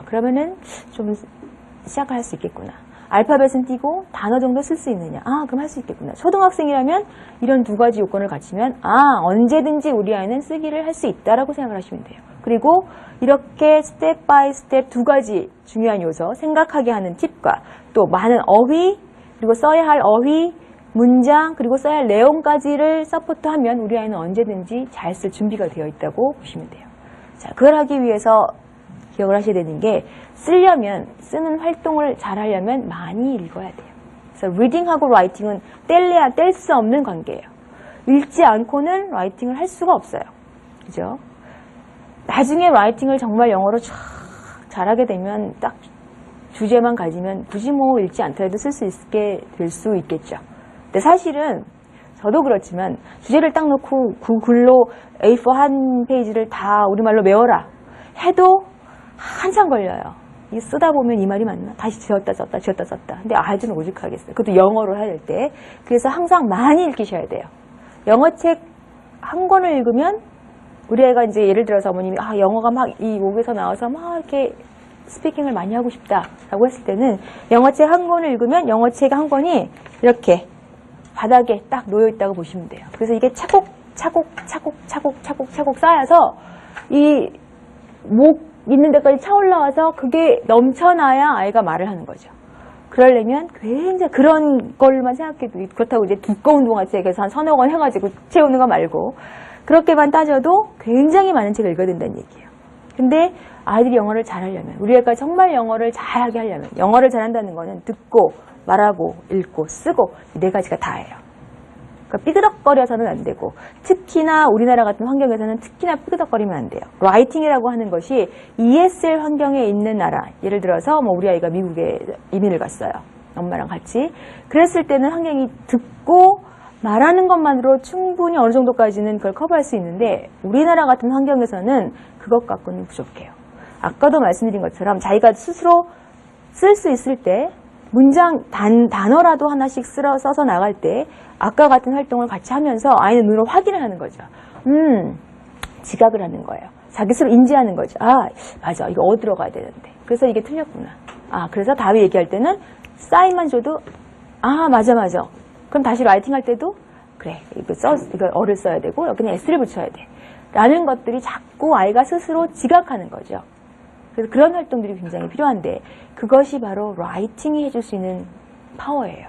그러면은 좀 시작할 수 있겠구나. 알파벳은 띄고 단어 정도 쓸 수 있느냐. 그럼 할 수 있겠구나. 초등학생이라면 이런 두 가지 요건을 갖추면 언제든지 우리 아이는 쓰기를 할 수 있다라고 생각을 하시면 돼요. 그리고 이렇게 스텝 바이 스텝 두 가지 중요한 요소, 생각하게 하는 팁과 또 많은 어휘, 그리고 써야 할 어휘, 문장, 그리고 써야 할 내용까지를 서포트하면 우리 아이는 언제든지 잘 쓸 준비가 되어 있다고 보시면 돼요. 자, 그걸 하기 위해서 기억을 하셔야 되는 게 쓰는 활동을 잘 하려면 많이 읽어야 돼요. 그래서 리딩하고 라이팅은 뗄 수 없는 관계예요. 읽지 않고는 라이팅을 할 수가 없어요. 그죠? 나중에 라이팅을 정말 영어로 쫙 잘하게 되면 딱 주제만 가지면 굳이 뭐 읽지 않더라도 쓸 수 있게 될 수 있겠죠. 근데 사실은 저도 그렇지만 주제를 딱 놓고 글로 A4 한 페이지를 다 우리말로 외워라 해도 한참 걸려요. 이 쓰다 보면 이 말이 맞나? 다시 지었다 썼다. 근데 아주 오죽하겠어요. 그것도 영어로 해야 될 때. 그래서 항상 많이 읽으셔야 돼요. 영어책 한 권을 읽으면 우리 애가 이제 예를 들어서 어머님이 영어가 막 이 목에서 나와서 막 이렇게 스피킹을 많이 하고 싶다라고 했을 때는 영어책 한 권을 읽으면 영어책 한 권이 이렇게 바닥에 딱 놓여 있다고 보시면 돼요. 그래서 이게 차곡차곡 쌓여서 이 목 있는 데까지 차올라와서 그게 넘쳐나야 아이가 말을 하는 거죠. 그러려면 굉장히 그런 걸만 생각해도 그렇다고 이제 두꺼운 동화책에서 한 서너 권 해가지고 채우는 거 말고 그렇게만 따져도 굉장히 많은 책을 읽어야 된다는 얘기예요. 근데 아이들이 영어를 잘하려면 우리 애가 정말 영어를 잘하게 하려면 영어를 잘한다는 거는 듣고 말하고 읽고 쓰고 이 네 가지가 다예요. 그러니까 삐그덕거려서는 안 되고 특히나 우리나라 같은 환경에서는 특히나 삐그덕거리면 안 돼요. 라이팅이라고 하는 것이 ESL 환경에 있는 나라, 예를 들어서 뭐 우리 아이가 미국에 이민을 갔어요. 엄마랑 같이. 그랬을 때는 환경이 듣고 말하는 것만으로 충분히 어느 정도까지는 그걸 커버할 수 있는데 우리나라 같은 환경에서는 그것 갖고는 부족해요. 아까도 말씀드린 것처럼 자기가 스스로 쓸 수 있을 때 문장 단어라도 하나씩 써서 나갈 때 아까 같은 활동을 같이 하면서 아이는 눈으로 확인을 하는 거죠. 지각을 하는 거예요. 자기 스스로 인지하는 거죠. 맞아. 이거 어디로 가야 되는데. 그래서 이게 틀렸구나. 그래서 답이 얘기할 때는 사인만 줘도 맞아. 그럼 다시 라이팅 할 때도 그래. 이거 어를 써야 되고 여기는 S를 붙여야 돼. 라는 것들이 자꾸 아이가 스스로 지각하는 거죠. 그래서 그런 활동들이 굉장히 필요한데 그것이 바로 라이팅이 해줄 수 있는 파워예요.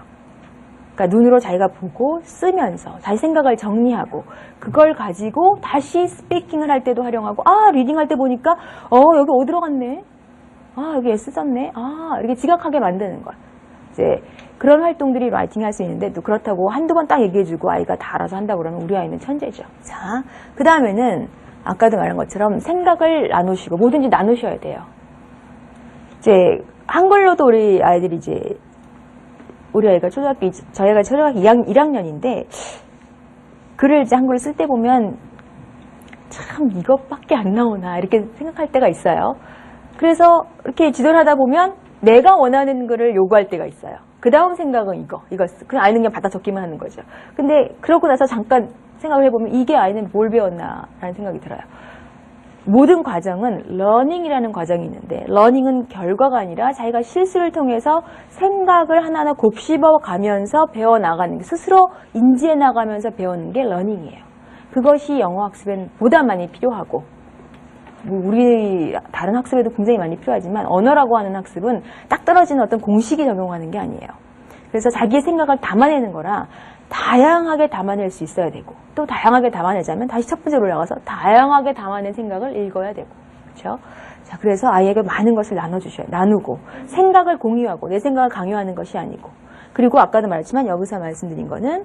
그러니까 눈으로 자기가 보고 쓰면서 자기 생각을 정리하고 그걸 가지고 다시 스피킹을 할 때도 활용하고 리딩할 때 보니까 여기 어디로 갔네? 여기 S 썼네? 이렇게 지각하게 만드는 거야. 이제 그런 활동들이 라이팅 할 수 있는데 또 그렇다고 한두 번 딱 얘기해주고 아이가 다 알아서 한다고 그러면 우리 아이는 천재죠. 자, 그 다음에는 아까도 말한 것처럼 생각을 나누시고 뭐든지 나누셔야 돼요. 이제 한글로도 우리 아이들이 우리 아이가 저희가 초등학교 1학년인데 글을 이제 한글로 쓸 때 보면 참 이것밖에 안 나오나 이렇게 생각할 때가 있어요. 그래서 이렇게 지도를 하다 보면 내가 원하는 글을 요구할 때가 있어요. 그 다음 생각은 이거 그냥 아이는 그냥 받아 적기만 하는 거죠. 근데 그러고 나서 잠깐 생각을 해보면 이게 아이는 뭘 배웠나 라는 생각이 들어요. 모든 과정은 러닝이라는 과정이 있는데 러닝은 결과가 아니라 자기가 실수를 통해서 생각을 하나하나 곱씹어 가면서 배워나가는 게 스스로 인지해 나가면서 배우는 게 러닝이에요. 그것이 영어 학습엔 보다 많이 필요하고 우리 다른 학습에도 굉장히 많이 필요하지만 언어라고 하는 학습은 딱 떨어지는 어떤 공식이 적용하는 게 아니에요. 그래서 자기의 생각을 담아내는 거라 다양하게 담아낼 수 있어야 되고 또 다양하게 담아내자면 다시 첫 번째로 올라가서 다양하게 담아낸 생각을 읽어야 되고 그렇죠? 자, 그래서 아이에게 많은 것을 나누고 생각을 공유하고 내 생각을 강요하는 것이 아니고 그리고 아까도 말했지만 여기서 말씀드린 거는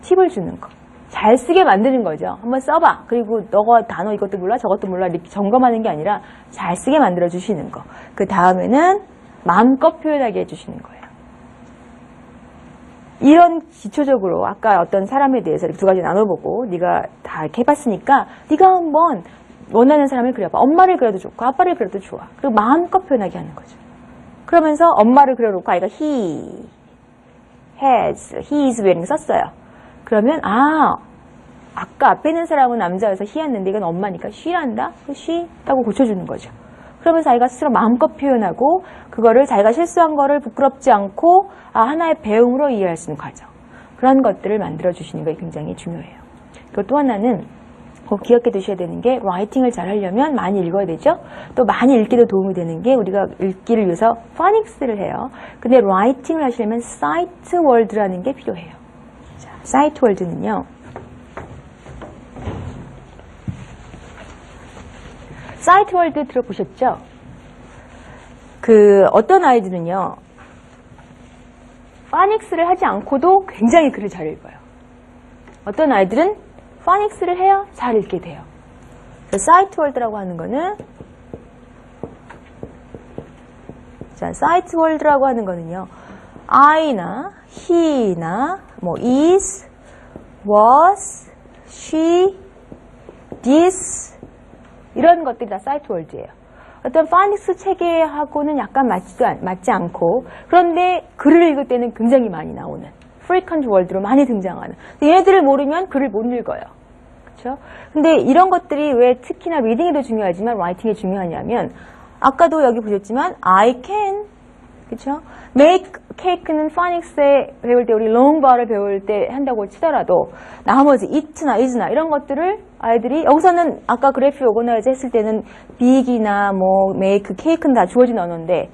팁을 주는 거. 잘 쓰게 만드는 거죠. 한번 써봐. 그리고 너가 단어 이것도 몰라 저것도 몰라 이렇게 점검하는 게 아니라 잘 쓰게 만들어 주시는 거. 그 다음에는 마음껏 표현하게 해주시는 거예요. 이런 기초적으로 아까 어떤 사람에 대해서 이렇게 두 가지 나눠보고 네가 다 이렇게 해봤으니까 네가 한번 원하는 사람을 그려봐. 엄마를 그려도 좋고 아빠를 그려도 좋아. 그리고 마음껏 표현하게 하는 거죠. 그러면서 엄마를 그려놓고 아이가 he has, he is 이렇게 썼어요. 그러면 아까 앞에 있는 사람은 남자여서 he였는데 이건 엄마니까 she란다? she? 라고 고쳐주는 거죠. 그러면서 아이가 스스로 마음껏 표현하고 그거를 자기가 실수한 거를 부끄럽지 않고 하나의 배움으로 이해할 수 있는 과정. 그런 것들을 만들어주시는 게 굉장히 중요해요. 그리고 또 하나는 꼭 기억해 두셔야 되는 게 라이팅을 잘 하려면 많이 읽어야 되죠. 또 많이 읽기도 도움이 되는 게 우리가 읽기를 위해서 파닉스를 해요. 근데 라이팅을 하시려면 사이트 월드라는 게 필요해요. 자, 사이트 월드는요. 사이트 월드 들어보셨죠? 어떤 아이들은요. 파닉스를 하지 않고도 굉장히 글을 잘 읽어요. 어떤 아이들은 파닉스를 해야 잘 읽게 돼요. 사이트 월드라고 하는 거는 사이트 월드라고 하는 거는요. I나 he나 is, was, she, this 이런 것들이 다 사이트 월드예요. 어떤 파닉스 체계하고는 약간 맞지 않고 그런데 글을 읽을 때는 굉장히 많이 나오는 frequent word로 많이 등장하는 얘네들을 모르면 글을 못 읽어요. 그렇죠? 근데 이런 것들이 왜 특히나 리딩에도 중요하지만 라이팅에 중요하냐면 아까도 여기 보셨지만 I can 그렇죠? make cake는 파닉스에 배울 때 우리 long bar를 배울 때 한다고 치더라도 나머지 it나 is나 이런 것들을 아이들이 여기서는 아까 그래프 오거나이즈 했을 때는 big이나 make, cake는 다 주어진 언어인데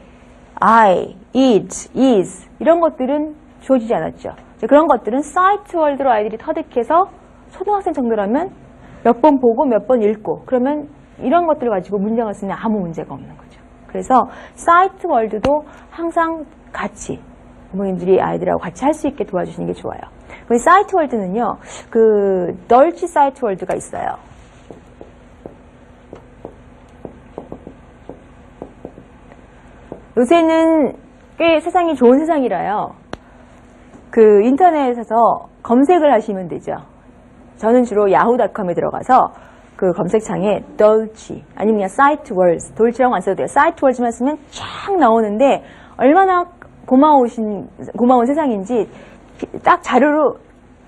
I, it, is 이런 것들은 주어지지 않았죠. 그런 것들은 사이트 월드로 아이들이 터득해서 초등학생 정도라면 몇 번 보고 몇 번 읽고 그러면 이런 것들을 가지고 문장을 쓰면 아무 문제가 없는 거죠. 그래서 사이트 월드도 항상 같이 부모님들이 아이들하고 같이 할 수 있게 도와주시는 게 좋아요. 사이트 월드는요, 널치 사이트 월드가 있어요. 요새는 꽤 세상이 좋은 세상이라요. 인터넷에서 검색을 하시면 되죠. 저는 주로 야후.com에 들어가서 그 검색창에 dolce 아니면 그냥 사이트 월드, 돌치라고 안 써도 돼요. 사이트 월드만 쓰면 쫙 나오는데 얼마나 고마운 세상인지 딱 자료로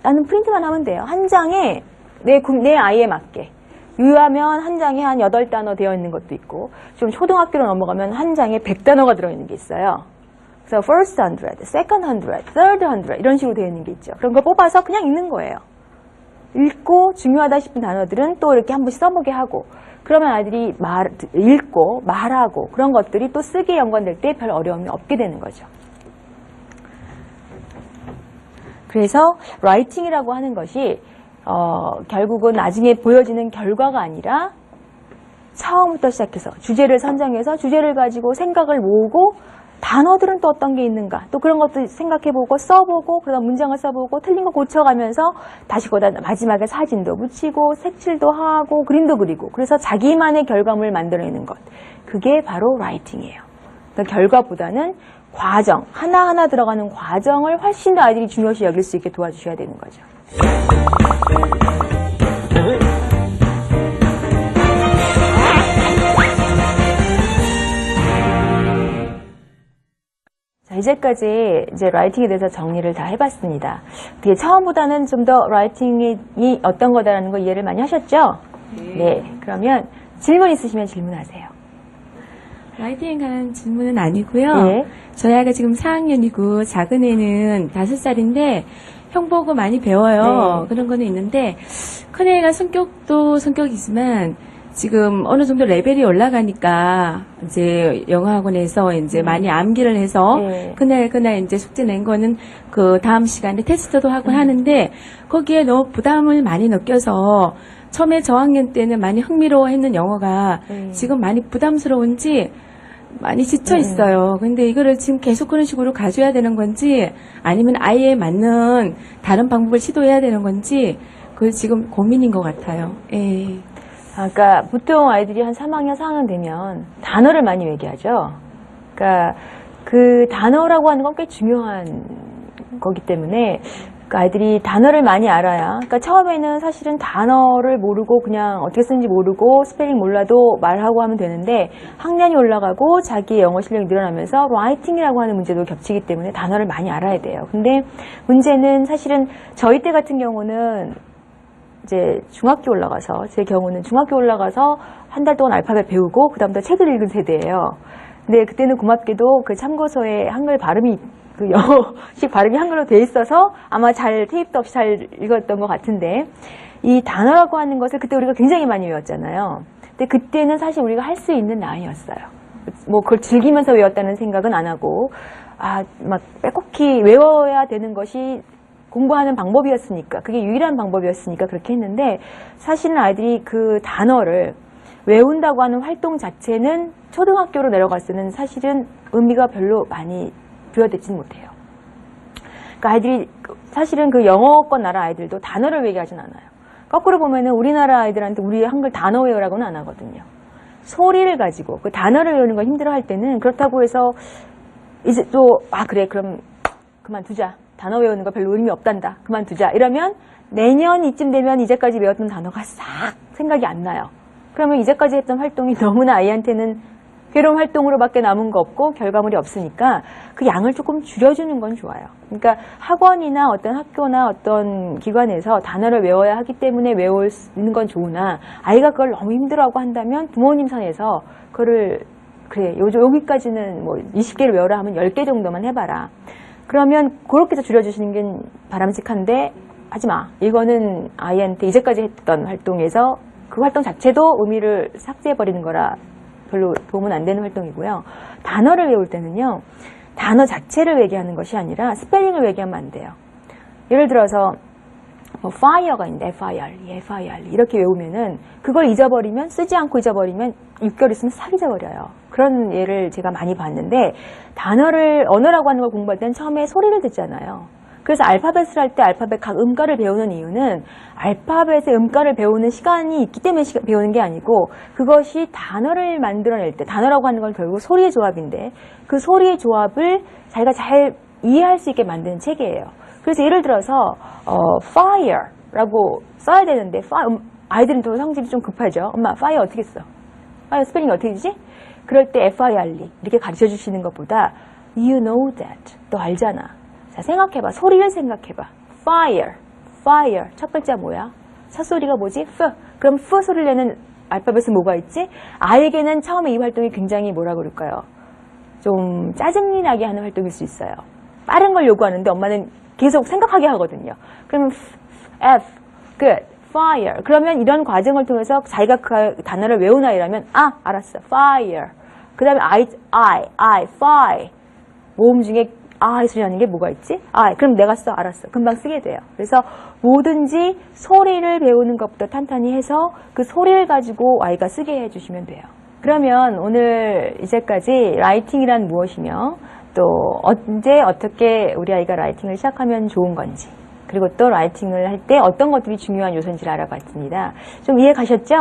나는 프린트만 하면 돼요. 한 장에 내 아이에 맞게. 유하면 한 장에 한 8단어 되어 있는 것도 있고 좀 초등학교로 넘어가면 한 장에 100단어가 들어있는 게 있어요. 그래서 first 100, second 100, third 100 이런 식으로 되어 있는 게 있죠. 그런 거 뽑아서 그냥 읽는 거예요. 읽고 중요하다 싶은 단어들은 또 이렇게 한 번씩 써보게 하고 그러면 아이들이 읽고 말하고 그런 것들이 또 쓰기에 연관될 때 별 어려움이 없게 되는 거죠. 그래서 라이팅이라고 하는 것이 결국은 나중에 보여지는 결과가 아니라 처음부터 시작해서 주제를 선정해서 주제를 가지고 생각을 모으고 단어들은 또 어떤 게 있는가 또 그런 것도 생각해보고 써보고 그러다 문장을 써보고 틀린 거 고쳐가면서 다시 거기다 마지막에 사진도 붙이고 색칠도 하고 그림도 그리고 그래서 자기만의 결과물을 만들어내는 것 그게 바로 라이팅이에요. 그러니까 결과보다는 과정 하나하나 들어가는 과정을 훨씬 더 아이들이 중요시 여길 수 있게 도와주셔야 되는 거죠. 자, 이제까지 라이팅에 대해서 정리를 다 해봤습니다. 되게 처음보다는 좀 더 라이팅이 어떤 거다라는 거 이해를 많이 하셨죠? 네. 그러면 질문 있으시면 질문하세요. 라이팅에 관한 질문은 아니고요. 네. 저희 아이가 지금 4학년이고 작은 애는 5살인데 형 보고 많이 배워요. 네. 그런 거는 있는데 큰 애가 성격도 성격이지만 지금 어느 정도 레벨이 올라가니까 이제 영어학원에서 이제 많이 암기를 해서 네. 그날 이제 숙제 낸 거는 그 다음 시간에 테스트도 하고 하는데 거기에 너무 부담을 많이 느껴서 처음에 저학년 때는 많이 흥미로워했는 영어가 지금 많이 부담스러운지 많이 지쳐 있어요. 근데 이거를 지금 계속 그런 식으로 가져야 되는 건지 아니면 아이에 맞는 다른 방법을 시도해야 되는 건지 그게 지금 고민인 것 같아요. 예. 그러니까 보통 아이들이 한 3학년, 4학년 되면 단어를 많이 얘기하죠. 그러니까 그 단어라고 하는 건 꽤 중요한 거기 때문에 그 아이들이 단어를 많이 알아야 그러니까 처음에는 사실은 단어를 모르고 그냥 어떻게 쓰는지 모르고 스펠링 몰라도 말하고 하면 되는데 학년이 올라가고 자기의 영어 실력이 늘어나면서 라이팅이라고 하는 문제도 겹치기 때문에 단어를 많이 알아야 돼요. 근데 문제는 사실은 저희 때 같은 경우는 이제 중학교 올라가서, 제 경우는 중학교 올라가서 한 달 동안 알파벳 배우고 그다음부터 책을 읽은 세대예요. 근데 그때는 고맙게도 그 참고서에 한글 발음이 그 영어식 발음이 한글로 돼 있어서 아마 잘 테이프도 없이 잘 읽었던 것 같은데, 이 단어라고 하는 것을 그때 우리가 굉장히 많이 외웠잖아요. 근데 그때는 사실 우리가 할 수 있는 나이였어요. 뭐 그걸 즐기면서 외웠다는 생각은 안 하고, 막 빼곡히 외워야 되는 것이 공부하는 방법이었으니까, 그게 유일한 방법이었으니까 그렇게 했는데, 사실은 아이들이 그 단어를 외운다고 하는 활동 자체는 초등학교로 내려갔을 때는 사실은 의미가 별로 많이 부여되지는 못해요. 그러니까 아이들이 사실은 그 영어권 나라 아이들도 단어를 외우게 하진 않아요. 거꾸로 보면은 우리나라 아이들한테 우리 한글 단어 외우라고는 안 하거든요. 소리를 가지고 그 단어를 외우는 걸 힘들어 할 때는, 그렇다고 해서 이제 또 그래 그럼 그만두자, 단어 외우는 거 별로 의미 없단다, 그만두자 이러면 내년 이쯤 되면 이제까지 외웠던 단어가 싹 생각이 안 나요. 그러면 이제까지 했던 활동이 너무나 아이한테는 괴로운 활동으로밖에 남은 거 없고 결과물이 없으니까 그 양을 조금 줄여주는 건 좋아요. 그러니까 학원이나 어떤 학교나 어떤 기관에서 단어를 외워야 하기 때문에 외울 수 있는 건 좋으나, 아이가 그걸 너무 힘들어하고 한다면 부모님 선에서 그거를 그래 여기까지는 뭐 20개를 외워라 하면 10개 정도만 해봐라. 그러면 그렇게 해서 줄여주시는 게 바람직한데, 하지마. 이거는 아이한테 이제까지 했던 활동에서 그 활동 자체도 의미를 삭제해버리는 거라 별로 도움은 안 되는 활동이고요. 단어를 외울 때는요, 단어 자체를 외게 하는 것이 아니라 스펠링을 외게 하면 안 돼요. 예를 들어서 뭐 fire가 있는데 F-I-R-E 이렇게 외우면은 그걸 잊어버리면, 쓰지 않고 잊어버리면 6개월 있으면 싹 잊어버려요. 그런 예를 제가 많이 봤는데, 언어라고 하는 걸 공부할 때는 처음에 소리를 듣잖아요. 그래서 알파벳을 할 때 알파벳 각 음가를 배우는 이유는 알파벳의 음가를 배우는 시간이 있기 때문에 배우는 게 아니고, 그것이 단어를 만들어낼 때, 단어라고 하는 건 결국 소리의 조합인데 그 소리의 조합을 자기가 잘 이해할 수 있게 만드는 체계예요. 그래서 예를 들어서 fire라고 써야 되는데 아이들은 또 성질이 좀 급하죠. 엄마 fire 어떻게 써? fire 스펠링이 어떻게 되지? 그럴 때 F-I-R-E 이렇게 가르쳐 주시는 것보다 you know that, 너 알잖아. 자, 생각해봐. 소리를 생각해봐. fire. 첫 글자 뭐야? 첫 소리가 뭐지? 그럼 소리를 내는 알파벳은 뭐가 있지? 아이에게는 처음에 이 활동이 굉장히 뭐라 그럴까요? 좀 짜증이 나게 하는 활동일 수 있어요. 빠른 걸 요구하는데 엄마는 계속 생각하게 하거든요. 그러면 F, good, fire. 그러면 이런 과정을 통해서 자기가 그 단어를 외운 아이라면, 알았어, fire. 그 다음에 I, fire. 모음 중에 이 소리 나는 게 뭐가 있지? 그럼 내가 써. 알았어. 금방 쓰게 돼요. 그래서 뭐든지 소리를 배우는 것부터 탄탄히 해서 그 소리를 가지고 아이가 쓰게 해주시면 돼요. 그러면 오늘 이제까지 라이팅이란 무엇이며, 또 언제 어떻게 우리 아이가 라이팅을 시작하면 좋은 건지, 그리고 또 라이팅을 할 때 어떤 것들이 중요한 요소인지를 알아봤습니다. 좀 이해 가셨죠?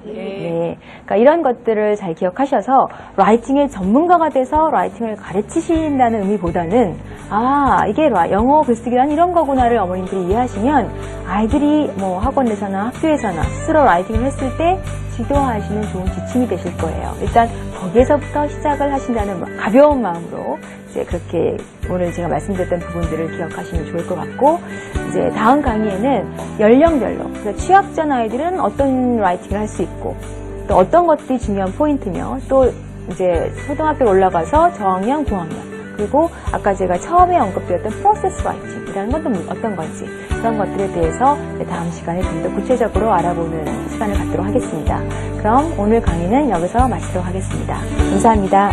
네. 그러니까 이런 것들을 잘 기억하셔서 라이팅의 전문가가 돼서 라이팅을 가르치신다는 의미보다는, 이게 영어 글쓰기란 이런 거구나를 어머님들이 이해하시면 아이들이 뭐 학원에서나 학교에서나 스스로 라이팅을 했을 때 지도하시는 좋은 지침이 되실 거예요. 일단 거기에서부터 시작을 하신다는 가벼운 마음으로 이제 그렇게 오늘 제가 말씀드렸던 부분들을 기억하시면 좋을 것 같고, 이제 다음 강의에는 연령별로, 그래서 취학전 아이들은 어떤 라이팅을 할 수 있고, 또 어떤 것들이 중요한 포인트며, 또 이제 초등학교 올라가서 저학년, 고학년, 그리고 아까 제가 처음에 언급드렸던 프로세스 라이팅이라는 건 또 어떤 건지, 그런 것들에 대해서 다음 시간에 좀 더 구체적으로 알아보는 시간을 갖도록 하겠습니다. 그럼 오늘 강의는 여기서 마치도록 하겠습니다. 감사합니다.